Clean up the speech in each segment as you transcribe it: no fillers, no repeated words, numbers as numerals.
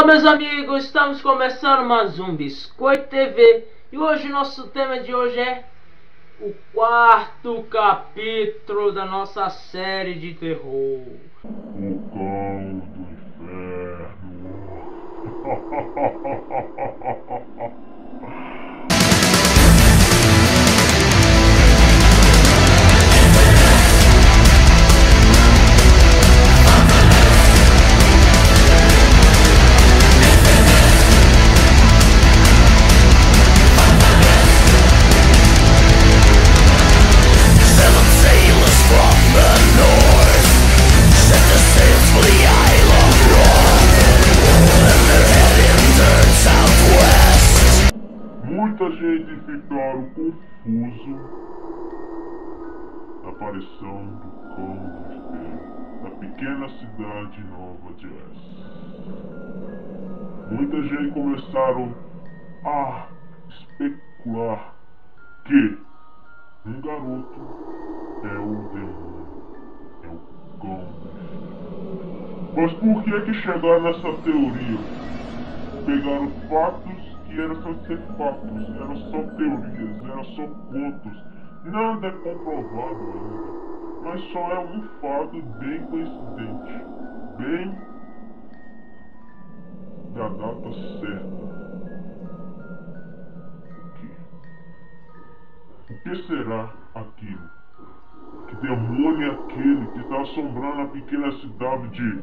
Olá meus amigos, estamos começando mais um Biscoito TV e hoje nosso tema de hoje é o quarto capítulo da nossa série de terror, O Cão do Inferno. Muita gente ficaram confuso na aparição do Cão do Inferno na pequena cidade de Nova Jersey. Muita gente começaram a especular que um garoto é o demônio, é o Cão do Inferno. Mas por que chegaram nessa teoria? Pegaram fatos que eram só ser fatos, eram só teorias, eram só contos. Nada é comprovado ainda, mas só é um fato bem coincidente, bem da data certa. O que será aquilo? Que demônio é aquele que está assombrando a pequena cidade de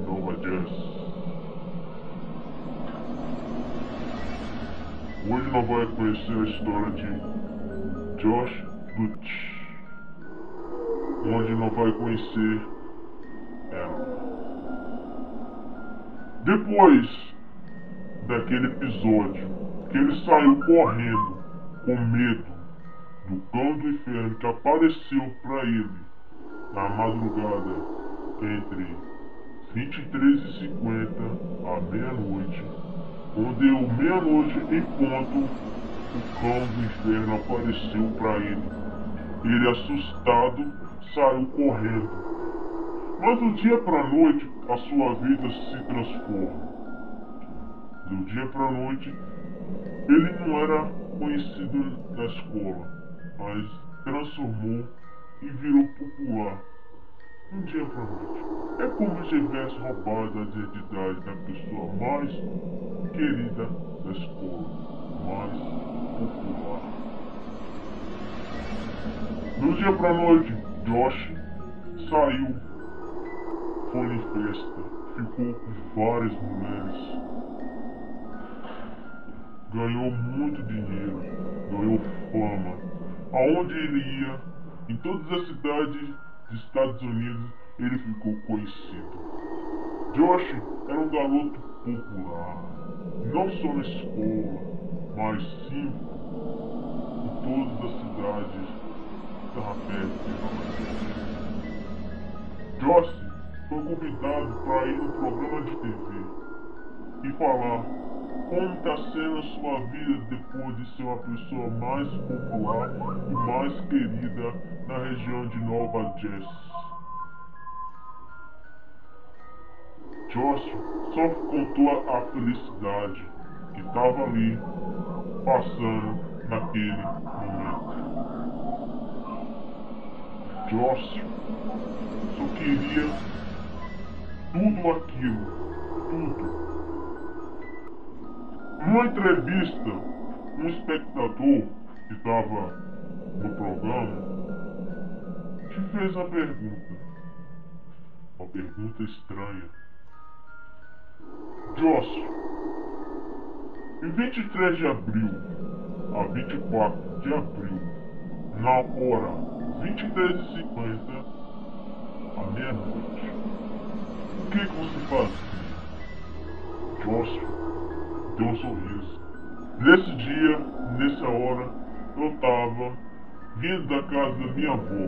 Nova Jersey? Hoje nós vamos conhecer a história de Josh Butch, onde nós vamos conhecer ela. Depois daquele episódio que ele saiu correndo com medo do Cão do Inferno que apareceu para ele na madrugada entre 23h50 à meia-noite, onde o meia-noite em ponto o Cão do Inferno apareceu para ele. Ele, assustado, saiu correndo. Mas do dia para a noite a sua vida se transforma. Do dia para a noite ele não era conhecido na escola, mas transformou e virou popular. Um dia para a noite. É como se tivesse roubado a identidade da pessoa mais querida da escola, mais popular. Do dia para a noite, Josh saiu, foi em festa, ficou com várias mulheres, ganhou muito dinheiro, ganhou fama. Aonde ele ia, em todas as cidades dos Estados Unidos, ele ficou conhecido. Josh era um garoto popular, não só na escola, mas sim em todas as cidades da perto de Nova Jersey. Josh foi convidado para ir no programa de TV e falar como está sendo a sua vida depois de ser uma pessoa mais popular e mais querida na região de Nova Jersey. Josh só contou a felicidade que estava ali passando naquele momento. Josh só queria tudo aquilo, tudo. Numa entrevista, um espectador que estava no programa te fez uma pergunta estranha. Josh, em 23 de abril a 24 de abril, na hora 23h50, à meia-noite, o que você fazia? Josh deu um sorriso. Nesse dia, nessa hora, eu estava vindo da casa da minha avó.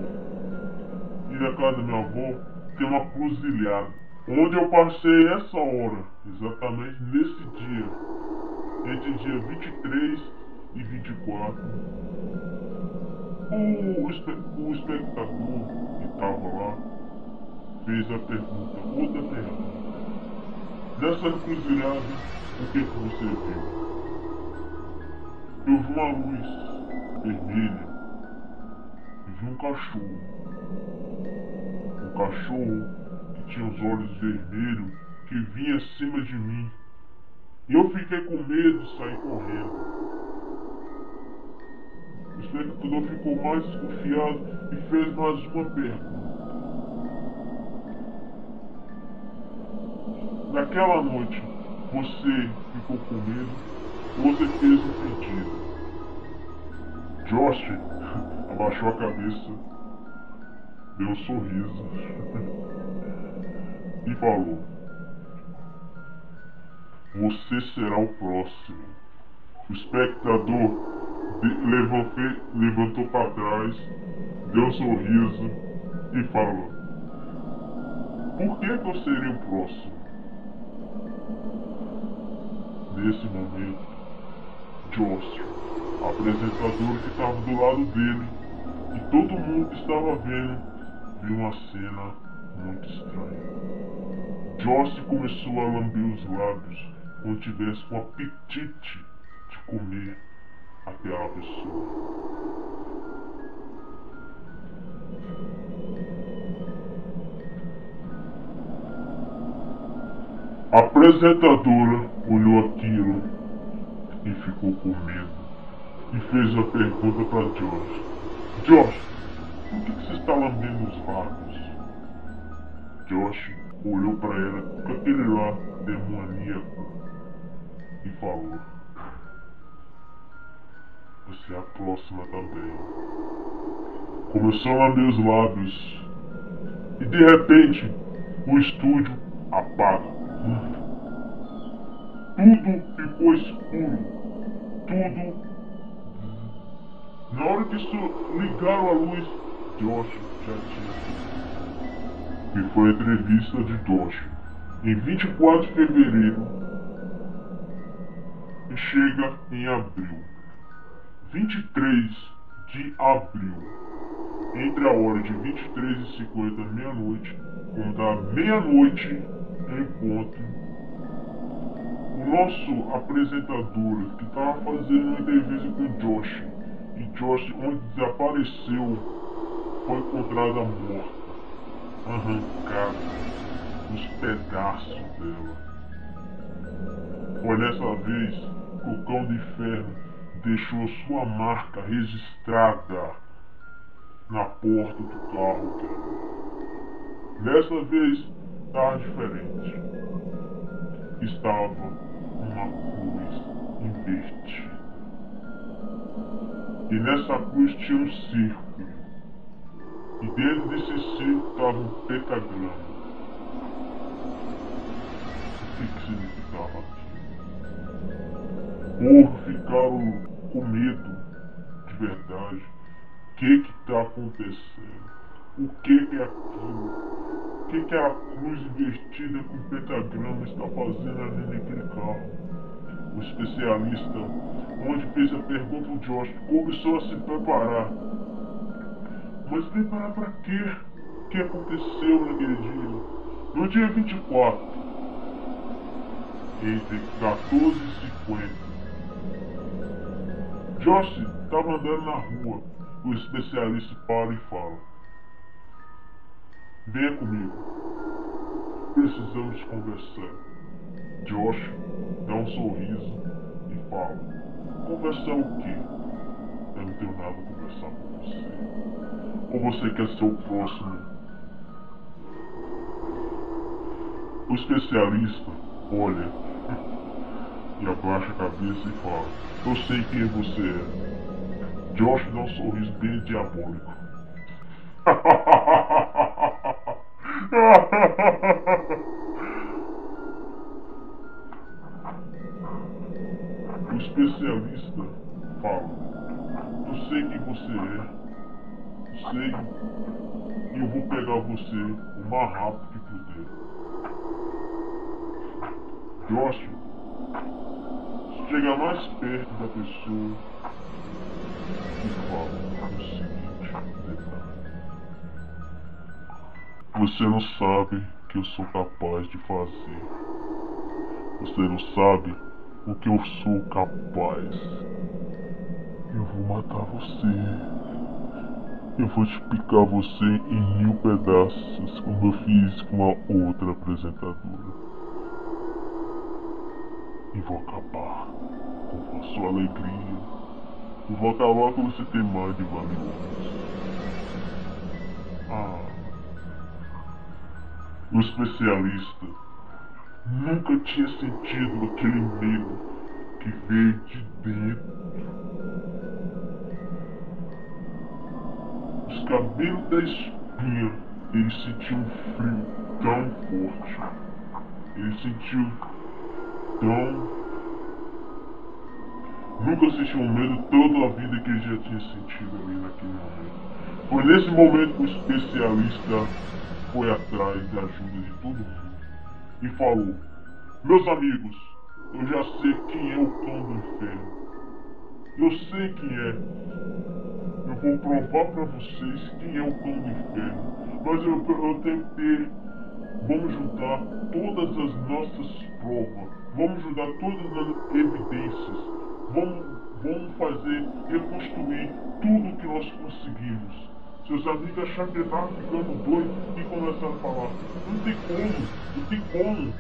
E na casa da minha avó tem uma cruzilhada, onde eu passei essa hora, exatamente nesse dia, entre dia 23 e 24. O espectador que estava lá fez a pergunta, outra pergunta. Nessa encruzilhada, o que você viu? Eu vi uma luz vermelha e vi um cachorro. Um cachorro que tinha os olhos vermelhos que vinha acima de mim. E eu fiquei com medo e saí correndo. O espectador ficou mais desconfiado e fez mais uma pergunta. Naquela noite, você ficou com medo ou você fez um pedido? Josh abaixou a cabeça, deu um sorriso e falou: você será o próximo. O espectador levantou para trás, deu um sorriso e falou: por que eu seria o próximo? Nesse momento, Josh, apresentador que estava do lado dele e todo mundo que estava vendo, viu uma cena muito estranha. Josh começou a lamber os lábios como tivesse com apetite de comer aquela pessoa. A apresentadora olhou aquilo e ficou com medo e fez a pergunta para Josh: Josh, por que você está lambendo os lábios? Josh olhou para ela com aquele lá demoníaco e falou: você é a próxima também. Começou a lamber os lábios e de repente o estúdio apaga. Tudo ficou escuro. Tudo. Na hora que ligaram a luz, Josh já tinha sido. E foi a entrevista de Josh em 24 de fevereiro e chega em abril. 23 de abril. Entre a hora de 23h50 meia-noite, como da meia-noite em ponto, o nosso apresentador que estava fazendo uma entrevista com o Josh, e Josh, onde desapareceu, foi encontrada morta, arrancada, os pedaços dela. Foi nessa vez que o cão do inferno deixou sua marca registrada na porta do carro dela. Dessa vez estava diferente. Estava uma cruz invertida. E nessa cruz tinha um círculo. E dentro desse círculo estava um pentagrama. O que significava aquilo? O povo ficaram com medo de verdade. O que está acontecendo? O que é aquilo? O que a cruz invertida com o pentagrama está fazendo ali naquele carro? O especialista, onde fez a pergunta ao Josh, começou a se preparar. Mas preparar para quê? O que aconteceu naquele dia? No dia 24, entre 14h50, Josh estava andando na rua. O especialista para e fala: venha comigo. Precisamos conversar. Josh dá um sorriso e fala: conversar o quê? Eu não tenho nada a conversar com você. Ou você quer ser o próximo? O especialista olha e abaixa a cabeça e fala: eu sei quem você é. Josh dá um sorriso bem diabólico. O especialista fala: eu sei quem você é. Sei, e eu vou pegar você o mais rápido que puder. Josh chega mais perto da pessoa e fala o seguinte detalhe: você não sabe o que eu sou capaz de fazer. Você não sabe o que eu sou capaz. Eu vou matar você. Eu vou te picar você em 1000 pedaços, como eu fiz com a outra apresentadora. E vou acabar com a sua alegria. Eu vou acabar com você ter mais de valiosos. O especialista nunca tinha sentido aquele medo que veio de dentro. Os cabelos da espinha, ele sentiu um frio tão forte. Ele sentiu tão... Nunca sentiu um medo toda a vida que ele já tinha sentido ali naquele momento. Foi nesse momento que o especialista foi atrás da ajuda de todo mundo e falou: meus amigos, eu já sei quem é o cão do inferno. Eu sei quem é. Eu vou provar para vocês quem é o cão do inferno. Mas eu tenho que ter... Vamos juntar todas as nossas provas. Vamos juntar todas as evidências. Vamos fazer, reconstruir tudo que nós conseguimos. Seus amigos acharam que ele estava ficando doido e começaram a falar: não tem como.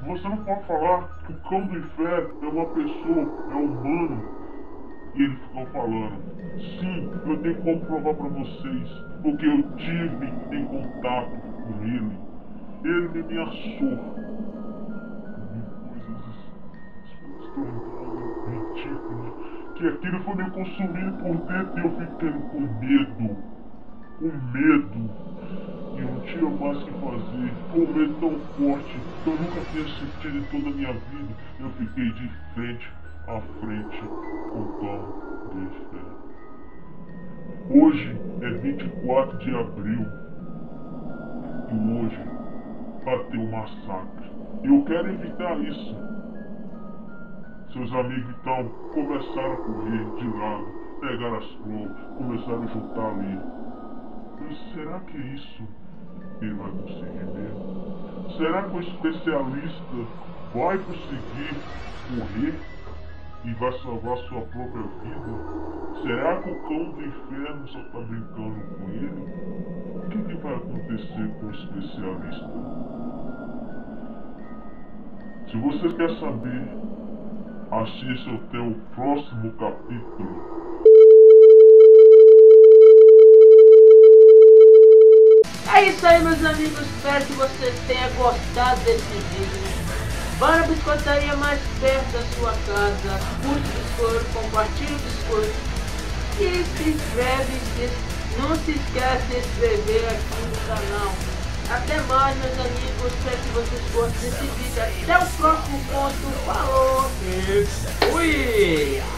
Você não pode falar que o cão do inferno é uma pessoa, é humano. E ele ficou falando: sim, eu tenho como provar para vocês, porque eu tive em contato com ele. Ele me ameaçou. Ridículo, que aquilo foi me consumindo por dentro e eu ficando com medo, e eu não tinha mais o que fazer. Foi um medo tão forte que eu nunca tinha sentido em toda a minha vida. Eu fiquei de frente a frente com o cão do inferno. Hoje é 24 de abril e hoje bateu um massacre. E eu quero evitar isso. Seus amigos então começaram a correr de lado, pegaram as provas, começaram a juntar ali. Mas será que é isso ele vai conseguir mesmo? Será que o especialista vai conseguir correr e vai salvar sua própria vida? Será que o cão do inferno só está brincando com ele? O que vai acontecer com o especialista? Se você quer saber, assista até o próximo capítulo. É isso aí, meus amigos, espero que vocês tenham gostado desse vídeo. Vá na biscoitaria mais perto da sua casa, curte o biscoito, compartilhe o biscoito e se inscreve. Não se esqueça de se inscrever aqui no canal. Até mais, meus amigos, espero que vocês gostem desse vídeo. Até o próximo ponto, falou e fui!